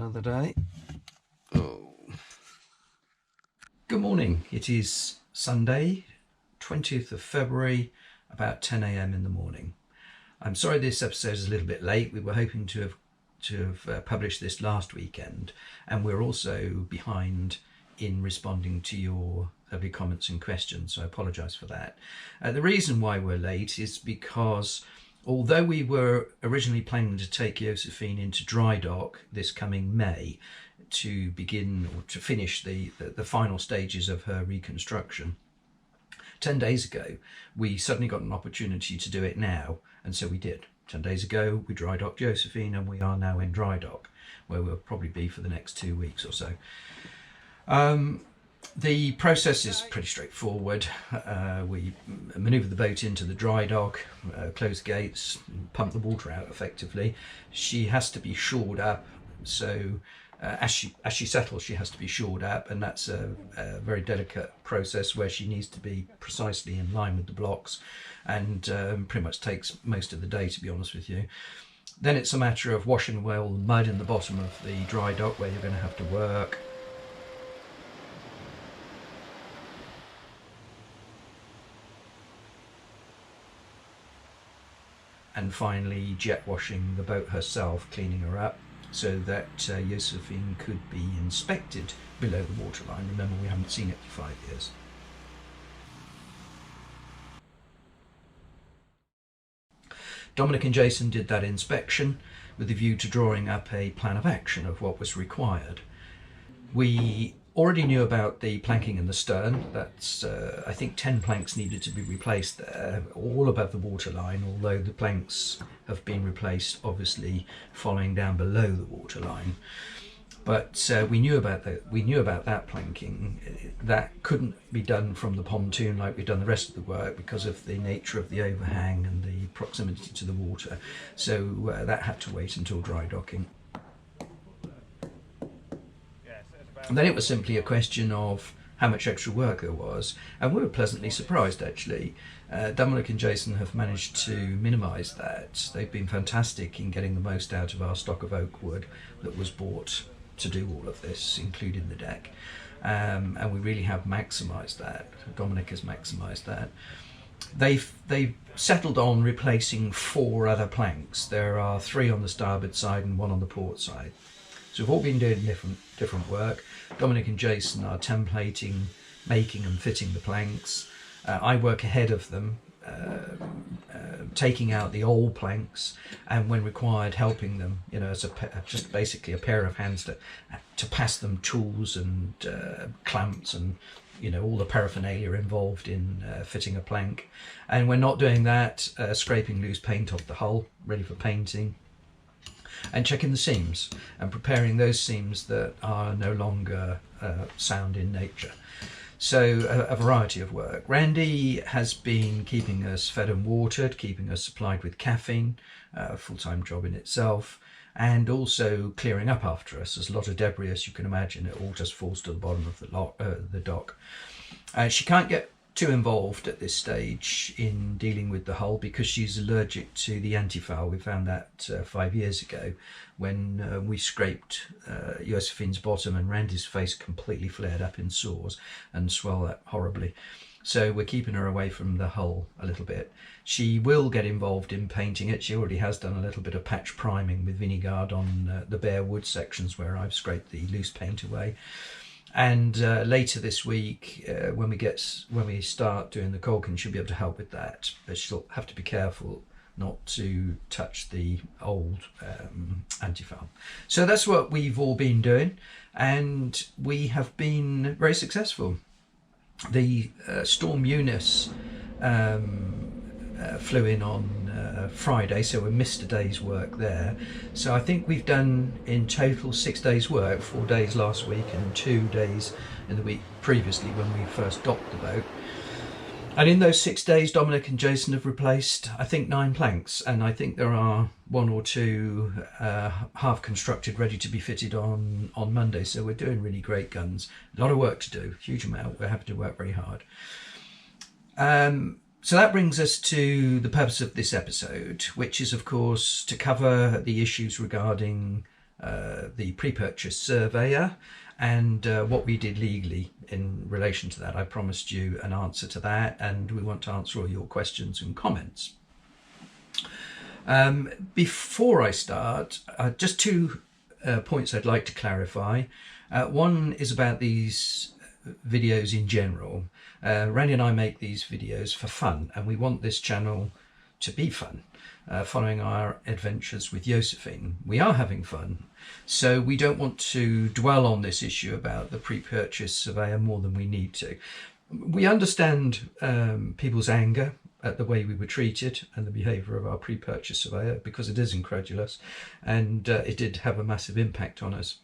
Another day. Oh. Good morning. It is Sunday, 20th of February, about 10 a.m. in the morning. I'm sorry this episode is a little bit late. We were hoping to have published this last weekend, and we're also behind in responding to your lovely comments and questions, so I apologise for that. The reason why we're late is because although we were originally planning to take Josefine into dry dock this coming May to begin or to finish the final stages of her reconstruction, 10 days ago we suddenly got an opportunity to do it now, and so we did. 10 days ago we dry docked Josefine, and we are now in dry dock, where we'll probably be for the next 2 weeks or so. The process is pretty straightforward. We manoeuvre the boat into the dry dock, close the gates, pump the water out effectively. She has to be shored up, so as she settles she has to be shored up, and that's a very delicate process where she needs to be precisely in line with the blocks, and pretty much takes most of the day, to be honest with you. Then it's a matter of washing away all the mud in the bottom of the dry dock where you're going to have to work. And finally jet washing the boat herself, cleaning her up so that Josefine could be inspected below the waterline. Remember, we haven't seen it for 5 years. Dominic and Jason did that inspection with a view to drawing up a plan of action of what was required. We already knew about the planking in the stern. That's I think 10 planks needed to be replaced there, all above the waterline, although the planks have been replaced obviously following down below the waterline. But we knew about that planking. That couldn't be done from the pontoon like we've done the rest of the work because of the nature of the overhang and the proximity to the water, so that had to wait until dry docking. And then it was simply a question of how much extra work there was, and we were pleasantly surprised actually. Dominic and Jason have managed to minimise that. They've been fantastic in getting the most out of our stock of oak wood that was bought to do all of this, including the deck, and we really have maximised that. Dominic has maximised that. They've settled on replacing 4 other planks. There are 3 on the starboard side and 1 on the port side. So we've all been doing different work. Dominic and Jason are templating, making and fitting the planks. I work ahead of them, taking out the old planks, and when required helping them, as just basically a pair of hands to pass them tools and clamps and all the paraphernalia involved in fitting a plank. And when not doing that, scraping loose paint off the hull, ready for painting, and checking the seams and preparing those seams that are no longer sound in nature. So a variety of work. Randy has been keeping us fed and watered, keeping us supplied with caffeine, a full-time job in itself, and also clearing up after us. There's a lot of debris, as you can imagine. It all just falls to the bottom of the dock. She can't get too involved at this stage in dealing with the hull because she's allergic to the antifoul. We found that 5 years ago when we scraped Josefine's bottom, and Randy's face completely flared up in sores and swelled up horribly. So we're keeping her away from the hull a little bit. She will get involved in painting it. She already has done a little bit of patch priming with Vinegard on the bare wood sections where I've scraped the loose paint away. And later this week, when we start doing the caulking, she'll be able to help with that, but she'll have to be careful not to touch the old antifoul. So that's what we've all been doing, and we have been very successful. The Storm Eunice flew in on Friday, so we missed a day's work there. So I think we've done in total 6 days work, 4 days last week and 2 days in the week previously when we first docked the boat. And in those 6 days, Dominic and Jason have replaced, I think, 9 planks, and I think there are 1 or 2 half constructed, ready to be fitted on Monday. So we're doing really great guns. A lot of work to do, huge amount. We're having to work very hard. So that brings us to the purpose of this episode, which is, of course, to cover the issues regarding the pre-purchase surveyor, and what we did legally in relation to that. I promised you an answer to that, and we want to answer all your questions and comments. Before I start, just two points I'd like to clarify. One is about these videos in general. Randy and I make these videos for fun, and we want this channel to be fun, following our adventures with Josefine. We are having fun, so we don't want to dwell on this issue about the pre-purchase surveyor more than we need to. We understand people's anger at the way we were treated and the behaviour of our pre-purchase surveyor, because it is incredulous, and it did have a massive impact on us.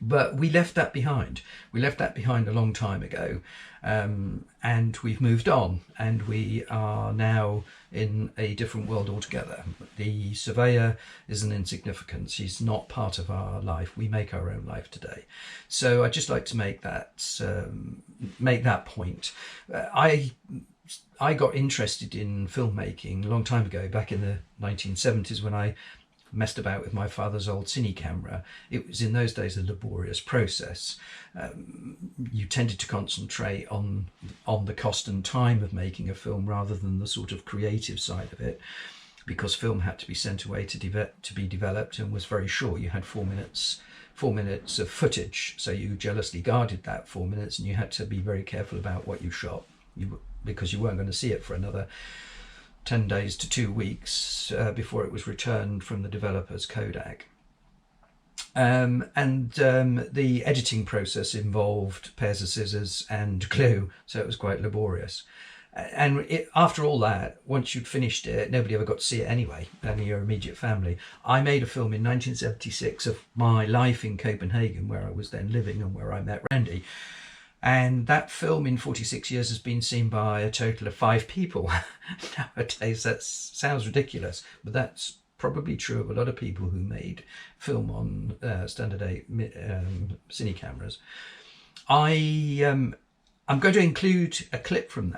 But we left that behind. We left that behind a long time ago, and we've moved on, and we are now in a different world altogether. The surveyor is an insignificance. He's not part of our life. We make our own life today. So I'd just like to make that point. I got interested in filmmaking a long time ago, back in the 1970s, when I messed about with my father's old cine camera. It was in those days a laborious process. You tended to concentrate on the cost and time of making a film rather than the sort of creative side of it, because film had to be sent away to be developed and was very short. You had 4 minutes of footage, so you jealously guarded that 4 minutes, and you had to be very careful about what you shot, because you weren't going to see it for another 10 days to 2 weeks before it was returned from the developer's Kodak. The editing process involved pairs of scissors and glue, so it was quite laborious. And after all that, once you'd finished it, nobody ever got to see it anyway, only your immediate family. I made a film in 1976 of my life in Copenhagen, where I was then living and where I met Randy. And that film in 46 years has been seen by a total of 5 people. Nowadays, that sounds ridiculous, but that's probably true of a lot of people who made film on standard 8 cine cameras. I'm going to include a clip from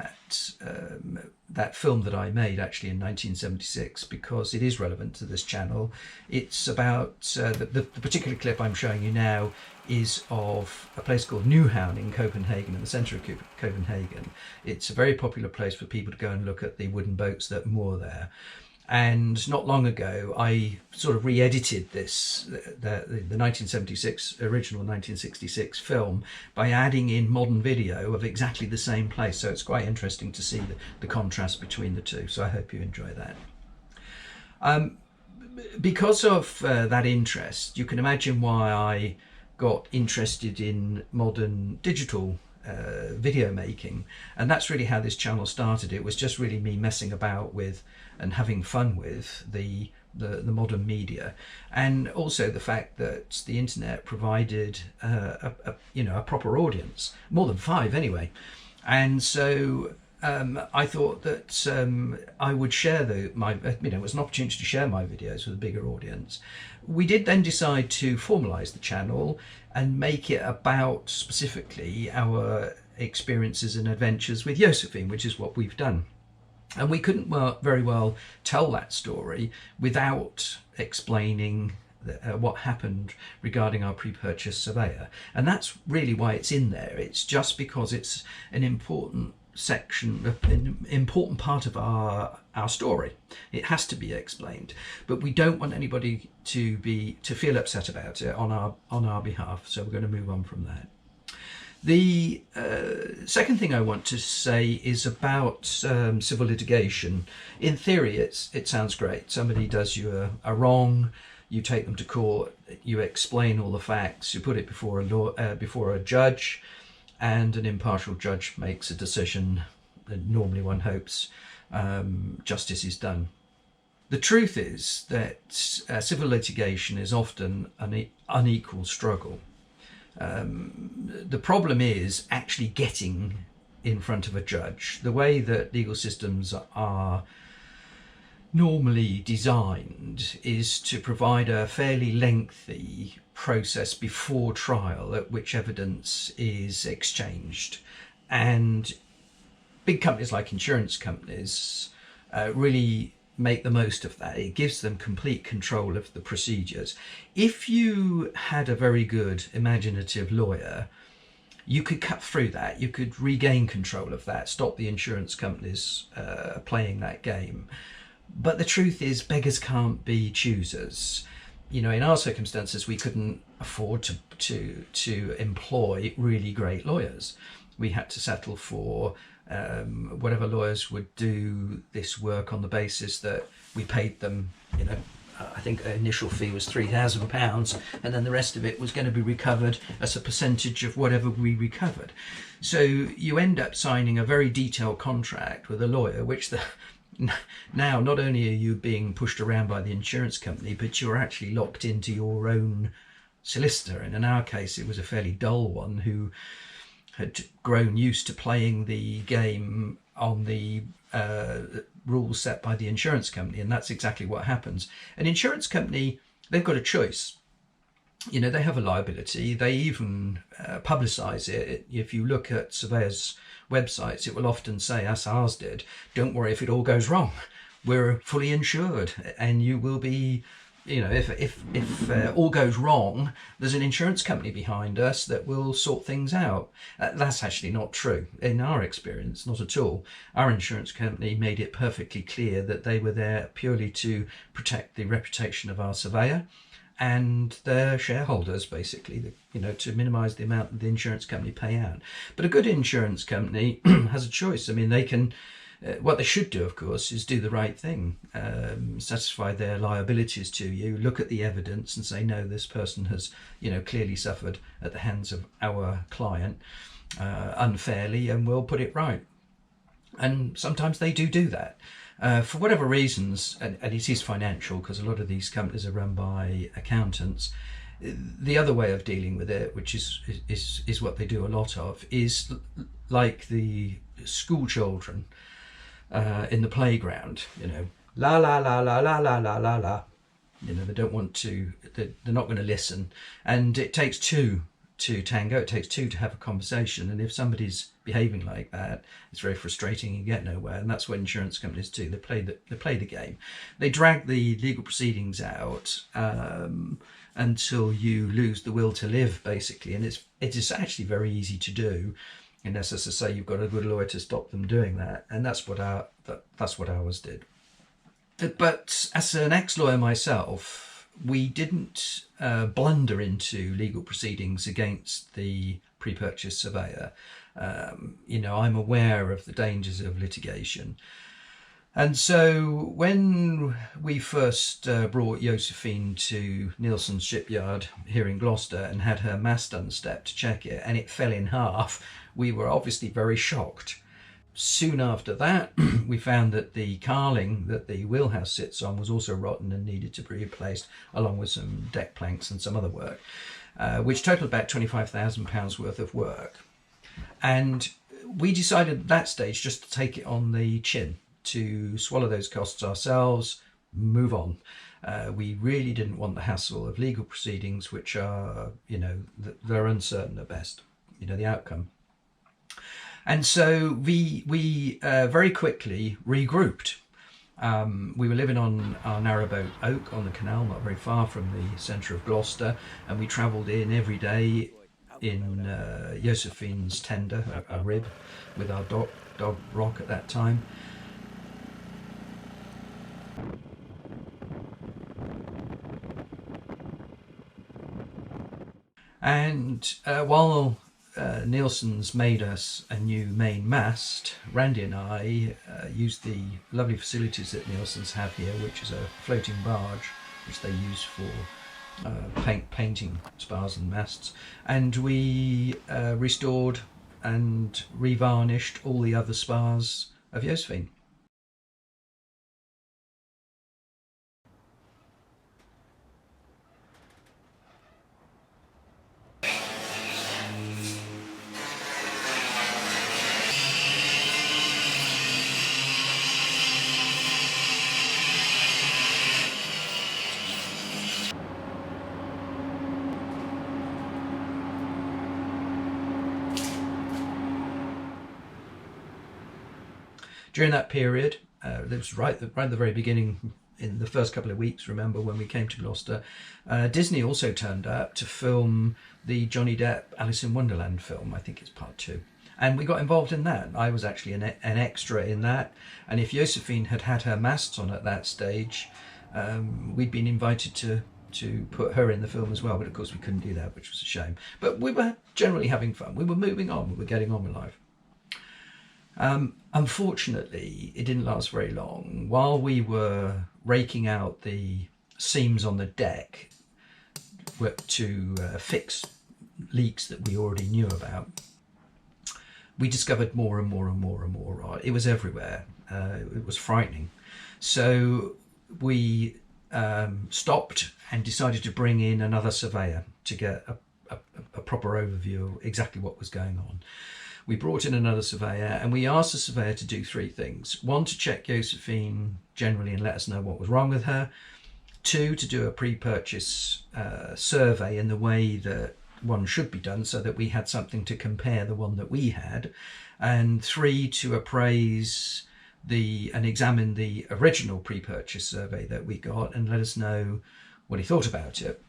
that film that I made actually in 1976, because it is relevant to this channel. It's about the particular clip I'm showing you now is of a place called Nyhavn in Copenhagen, in the centre of Copenhagen. It's a very popular place for people to go and look at the wooden boats that moor there. And not long ago, I sort of re-edited the 1976 original 1966 film by adding in modern video of exactly the same place. So it's quite interesting to see the contrast between the two. So I hope you enjoy that. Because of that interest, you can imagine why I got interested in modern digital video making, and that's really how this channel started. It was just really me messing about with and having fun with the modern media, and also the fact that the internet provided a proper audience, more than 5 anyway. And so I thought that I would share it was an opportunity to share my videos with a bigger audience. We did then decide to formalise the channel and make it about specifically our experiences and adventures with Josefine, which is what we've done. And we couldn't very well tell that story without explaining what happened regarding our pre-purchase surveyor. And that's really why it's in there. It's just because it's an important section, an important part of our story. It has to be explained, but we don't want anybody to feel upset about it on our behalf, so we're going to move on from that. The second thing I want to say is about civil litigation. In theory, it sounds great. Somebody does you a wrong, you take them to court, you explain all the facts, you put it before a judge, and an impartial judge makes a decision, and normally one hopes justice is done. The truth is that civil litigation is often an unequal struggle. The problem is actually getting in front of a judge. The way that legal systems are normally designed is to provide a fairly lengthy process before trial at which evidence is exchanged, and big companies like insurance companies really make the most of that. It gives them complete control of the procedures. If you had a very good imaginative lawyer, you could cut through that. You could regain control of that, stop the insurance companies playing that game. But the truth is, beggars can't be choosers. You know, in our circumstances, we couldn't afford to employ really great lawyers. We had to settle for whatever lawyers would do this work on the basis that we paid them, you know, I think the initial fee was £3,000, and then the rest of it was going to be recovered as a percentage of whatever we recovered. So you end up signing a very detailed contract with a lawyer, which now not only are you being pushed around by the insurance company, but you're actually locked into your own solicitor. And in our case, it was a fairly dull one who had grown used to playing the game on the rules set by the insurance company, and that's exactly what happens. An insurance company, they've got a choice. You know, they have a liability. They even publicise it. If you look at surveyors' websites, it will often say, as ours did, don't worry if it all goes wrong. We're fully insured, and you will be, you know, if all goes wrong, there's an insurance company behind us that will sort things out. That's actually not true. In our experience, not at all. Our insurance company made it perfectly clear that they were there purely to protect the reputation of our surveyor and their shareholders, basically, you know, to minimise the amount that the insurance company pay out. But a good insurance company has a choice. I mean, they can... what they should do, of course, is do the right thing, satisfy their liabilities to you, look at the evidence and say, no, this person has, you know, clearly suffered at the hands of our client unfairly, and we'll put it right. And sometimes they do that. For whatever reasons, and it is financial, because a lot of these companies are run by accountants. The other way of dealing with it, which is what they do a lot of, is like the school children in the playground, you know, la la la la la la la la la. You know, they don't want to. They're not going to listen, and it takes two to tango. It takes two to have a conversation, and if somebody's behaving like that, it's very frustrating. You get nowhere, and that's what insurance companies do. They play the game. They drag the legal proceedings out until you lose the will to live, basically, and it is actually very easy to do. Unless, as I say, you've got a good lawyer to stop them doing that, and that's what ours did. But as an ex-lawyer myself, we didn't blunder into legal proceedings against the pre-purchase surveyor. You know, I'm aware of the dangers of litigation. And so when we first brought Josefine to Nielsen's shipyard here in Gloucester and had her mast unstepped to check it, and it fell in half, we were obviously very shocked. Soon after that, we found that the carling that the wheelhouse sits on was also rotten and needed to be replaced, along with some deck planks and some other work, which totaled about £25,000 worth of work. And we decided at that stage just to take it on the chin, to swallow those costs ourselves, move on. We really didn't want the hassle of legal proceedings, which are, you know, they're uncertain at best, you know, the outcome. And so we very quickly regrouped. We were living on our narrowboat Oak on the canal, not very far from the centre of Gloucester, and we travelled in every day in Josefine's tender, a rib, with our dog Rock at that time. And while Nielsen's made us a new main mast, Randy and I used the lovely facilities that Nielsen's have here, which is a floating barge, which they use for painting spars and masts, and we restored and revarnished all the other spars of Josephine. During that period, It was right at the very beginning, in the first couple of weeks, remember, when we came to Gloucester. Disney also turned up to film the Johnny Depp Alice in Wonderland film. I think it's part 2. And we got involved in that. I was actually an extra in that. And if Josefine had had her masts on at that stage, we'd been invited to put her in the film as well. But of course we couldn't do that, which was a shame. But we were generally having fun. We were moving on. We were getting on with life. Unfortunately, it didn't last very long. While we were raking out the seams on the deck to fix leaks that we already knew about, we discovered more and more and more and more rot. It was everywhere. It was frightening. So we stopped and decided to bring in another surveyor to get a proper overview of exactly what was going on. We brought in another surveyor, and we asked the surveyor to do 3 things. 1, to check Josefine generally and let us know what was wrong with her. 2, to do a pre-purchase survey in the way that one should be done, so that we had something to compare the one that we had. And 3, to appraise and examine the original pre-purchase survey that we got and let us know what he thought about it.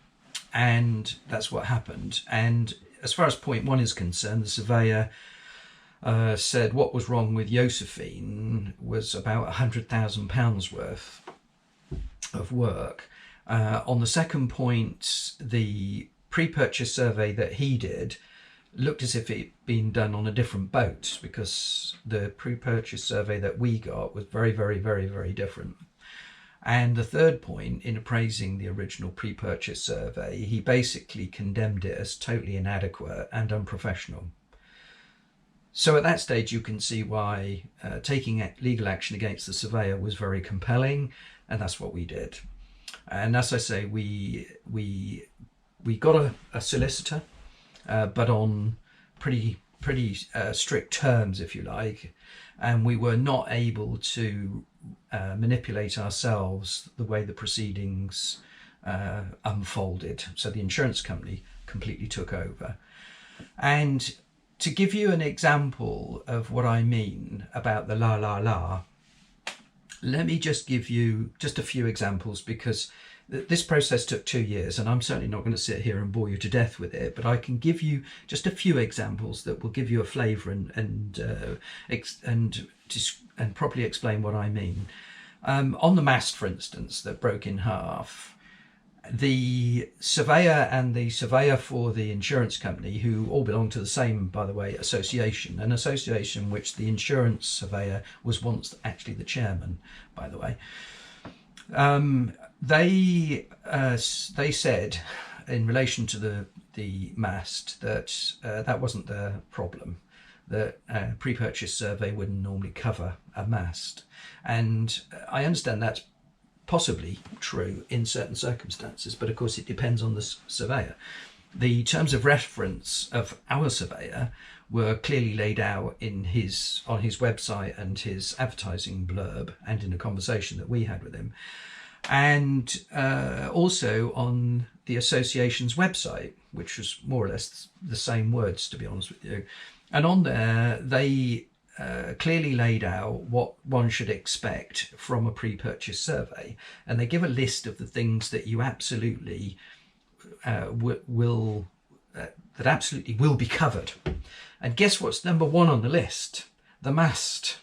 And that's what happened. And as far as point 1 is concerned, the surveyor said what was wrong with Josefine was about £100,000 worth of work. On the second point, the pre-purchase survey that he did looked as if it'd been done on a different boat, because the pre-purchase survey that we got was very, very, very, very different. And the third point, in appraising the original pre-purchase survey, he basically condemned it as totally inadequate and unprofessional. So at that stage, you can see why taking legal action against the surveyor was very compelling, and that's what we did. And as I say, we got a solicitor, but on pretty strict terms, if you like, and we were not able to manipulate ourselves the way the proceedings unfolded. So the insurance company completely took over. And to give you an example of what I mean about the la, let me just give you just a few examples, because this process took 2 years, and I'm certainly not going to sit here and bore you to death with it, but I can give you just a few examples that will give you a flavour and properly explain what I mean. On the mast, for instance, that broke in half, the surveyor and the surveyor for the insurance company, who all belong to the same, by the way, association, an association which the insurance surveyor was once actually the chairman, by the way, they said in relation to the mast that that wasn't their problem, that a pre-purchase survey wouldn't normally cover a mast. And I understand that's possibly true in certain circumstances, but of course it depends on the surveyor. The terms of reference of our surveyor were clearly laid out on his website and his advertising blurb, and in a conversation that we had with him, and also on the association's website, which was more or less the same words, to be honest with you. And on there they clearly laid out what one should expect from a pre-purchase survey, and they give a list of the things that you absolutely will be covered. And guess what's number 1 on the list? The mast.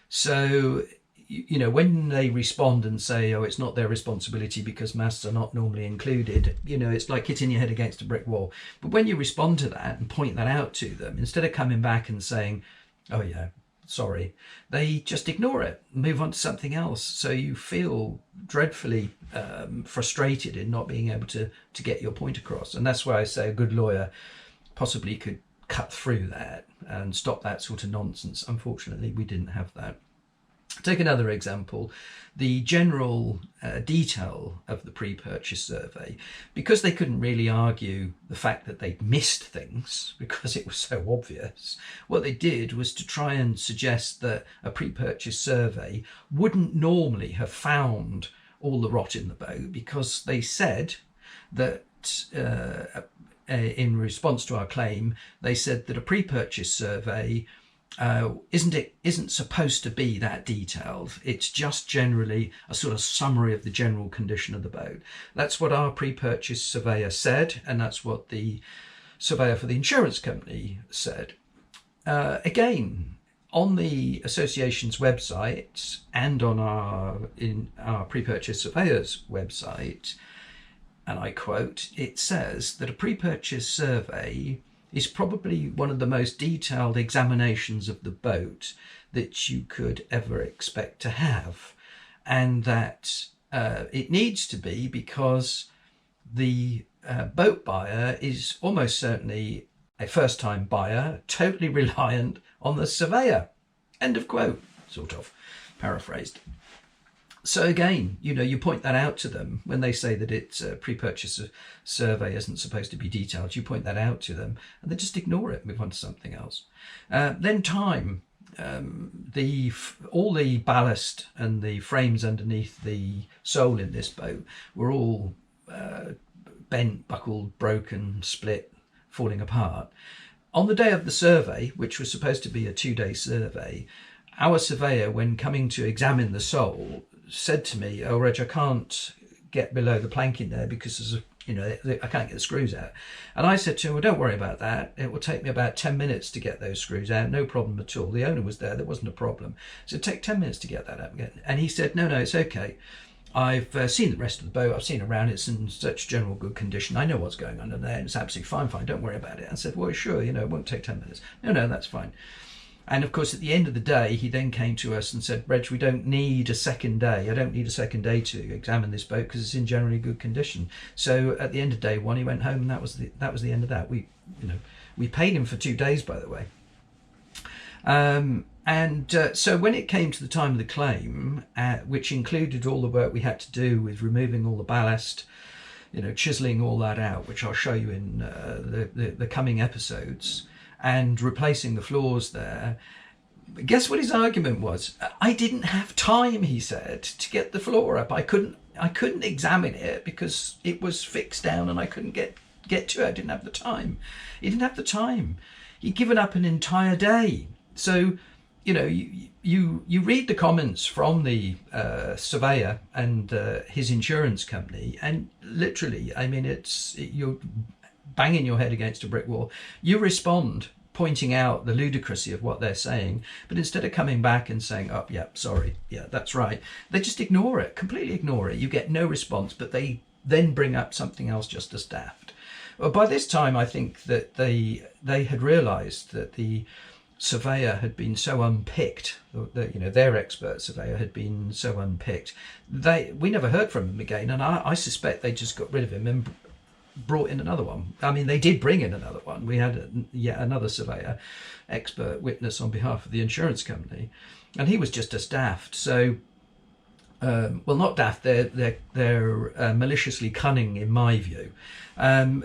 So you know, when they respond and say, oh, it's not their responsibility because masts are not normally included, you know, it's like hitting your head against a brick wall. But when you respond to that and point that out to them, instead of coming back and saying, oh yeah, sorry, they just ignore it, move on to something else. So you feel dreadfully frustrated in not being able to get your point across. And that's why I say a good lawyer possibly could cut through that and stop that sort of nonsense. Unfortunately, we didn't have that. Take another example, the general detail of the pre-purchase survey. Because they couldn't really argue the fact that they'd missed things because it was so obvious, what they did was to try and suggest that a pre-purchase survey wouldn't normally have found all the rot in the boat, because they said that in response to our claim, they said that a pre-purchase survey isn't supposed to be that detailed. It's just generally a sort of summary of the general condition of the boat. That's what our pre-purchase surveyor said, and that's what the surveyor for the insurance company said. Again, on the association's website and on our pre-purchase surveyor's website, and I quote, it says that a pre-purchase survey is probably one of the most detailed examinations of the boat that you could ever expect to have, and that it needs to be because the boat buyer is almost certainly a first-time buyer, totally reliant on the surveyor. End of quote, sort of paraphrased. So again, you point that out to them when they say that it's a pre-purchase survey isn't supposed to be detailed. You point that out to them and they just ignore it, move on to something else. Then time. All the ballast and the frames underneath the sole in this boat were all bent, buckled, broken, split, falling apart. On the day of the survey, which was supposed to be a 2-day survey, our surveyor, when coming to examine the sole, said to me, "Oh, Reg, I can't get below the planking there because I can't get the screws out." And I said to him, "Well, don't worry about that. It will take me about 10 minutes to get those screws out. No problem at all. The owner was there. There wasn't a problem. So it'd take 10 minutes to get that out again." And he said, no, it's okay. I've seen the rest of the boat. I've seen around. It's in such general good condition. I know what's going on in there. It's absolutely fine. Don't worry about it. I said, "Well, sure, it won't take 10 minutes. No, that's fine." And of course, at the end of the day, he then came to us and said, "Reg, we don't need a second day. I don't need a second day to examine this boat because it's in generally good condition." So at the end of day one, he went home, and that was the end of that. We paid him for 2 days, by the way. So when it came to the time of the claim, which included all the work we had to do with removing all the ballast, chiseling all that out, which I'll show you in the coming episodes, and replacing the floors there, guess what his argument was? "I didn't have time," he said, "to get the floor up. I couldn't examine it because it was fixed down and I couldn't get to it. I didn't have the time." He didn't have the time. He'd given up an entire day. So, you read the comments from the surveyor and his insurance company, and literally, you're banging your head against a brick wall. You respond pointing out the ludicrousy of what they're saying, but instead of coming back and saying, "Oh, yeah, sorry, yeah, that's right," they just ignore it, completely ignore it. You get no response, but they then bring up something else just as daft. Well, by this time, I think that they had realised that the surveyor had been so unpicked, their expert surveyor had been so unpicked. We never heard from him again, and I suspect they just got rid of him and brought in another one. I mean, they did bring in another one. We had yet another surveyor, expert witness on behalf of the insurance company, and he was just as daft. So, well, not daft. They're maliciously cunning, in my view.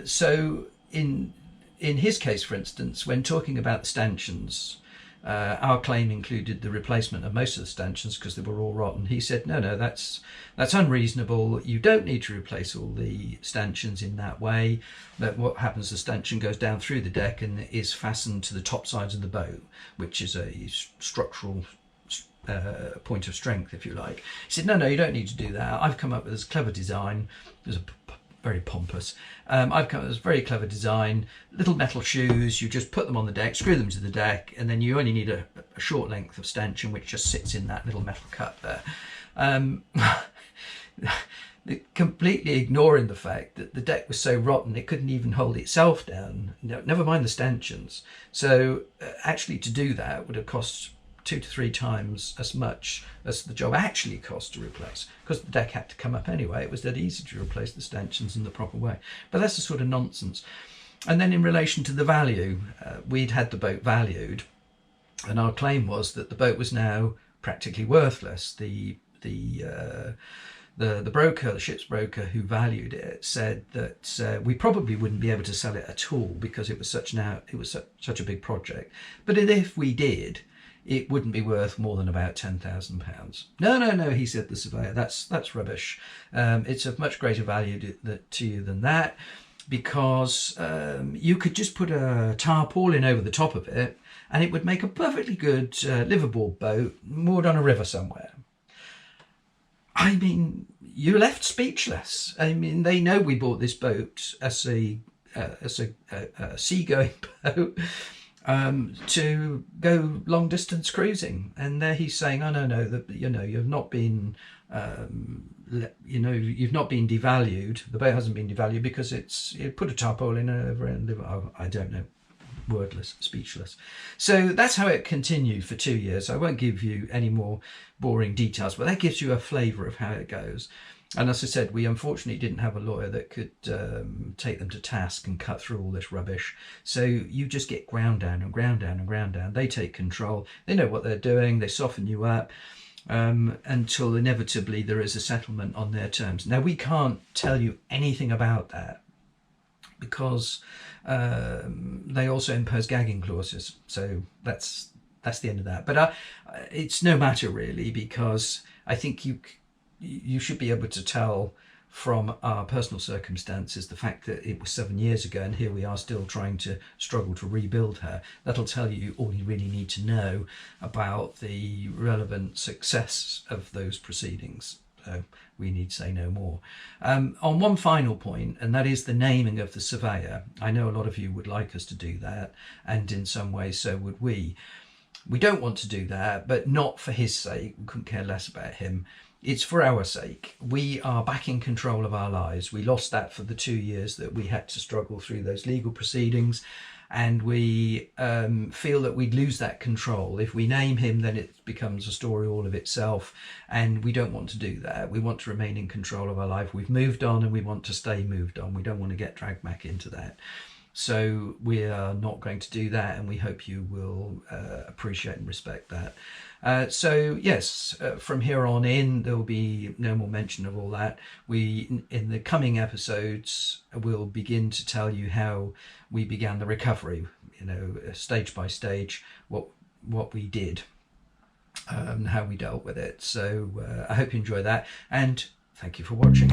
So, in his case, for instance, when talking about the stanchions, our claim included the replacement of most of the stanchions because they were all rotten. He said, no, that's unreasonable. You don't need to replace all the stanchions in that way. But what happens, the stanchion goes down through the deck and is fastened to the top sides of the boat, which is a structural point of strength, if you like. He said, no, you don't need to do that. I've come up with this clever design. There's very pompous. I've come up with this very clever design, little metal shoes. You just put them on the deck, screw them to the deck, and then you only need a short length of stanchion which just sits in that little metal cut there. Completely ignoring the fact that the deck was so rotten it couldn't even hold itself down, never mind the stanchions. So actually to do that would have cost 2 to 3 times as much as the job actually cost to replace, because the deck had to come up anyway. It was that easy to replace the stanchions in the proper way. But that's the sort of nonsense. And then in relation to the value, we'd had the boat valued, and our claim was that the boat was now practically worthless. The broker, the ship's broker who valued it, said that we probably wouldn't be able to sell it at all because it was such a big project. But if we did, it wouldn't be worth more than about £10,000. No, he said, the surveyor, that's rubbish. It's of much greater value to you than that. because you could just put a tarpaulin over the top of it and it would make a perfectly good liveaboard boat moored on a river somewhere. I mean, you're left speechless. I mean, they know we bought this boat as a seagoing boat to go long distance cruising, and there he's saying, "Oh no, that you've not been, you've not been devalued. The boat hasn't been devalued because it put a tarpaulin over it and I don't know." Wordless, speechless. So that's how it continued for 2 years. I won't give you any more boring details, but that gives you a flavour of how it goes. And as I said, we unfortunately didn't have a lawyer that could take them to task and cut through all this rubbish. So you just get ground down and ground down and ground down. They take control. They know what they're doing. They soften you up until inevitably there is a settlement on their terms. Now, we can't tell you anything about that because they also impose gagging clauses. So that's the end of that. But it's no matter really, because I think you should be able to tell from our personal circumstances, the fact that it was 7 years ago and here we are still trying to struggle to rebuild her. That'll tell you all you really need to know about the relevant success of those proceedings. So we need to say no more. On one final point, and that is the naming of the surveyor. I know a lot of you would like us to do that, and in some ways so would we. We don't want to do that, but not for his sake. We couldn't care less about him. It's for our sake. We are back in control of our lives. We lost that for the 2 years that we had to struggle through those legal proceedings, and we feel that we'd lose that control. If we name him, then it becomes a story all of itself, and we don't want to do that. We want to remain in control of our life. We've moved on and we want to stay moved on. We don't want to get dragged back into that. So we are not going to do that, and we hope you will appreciate and respect that. So yes, from here on in, there will be no more mention of all that. We, in the coming episodes, will begin to tell you how we began the recovery, stage by stage, what we did, how we dealt with it. So I hope you enjoy that, and thank you for watching.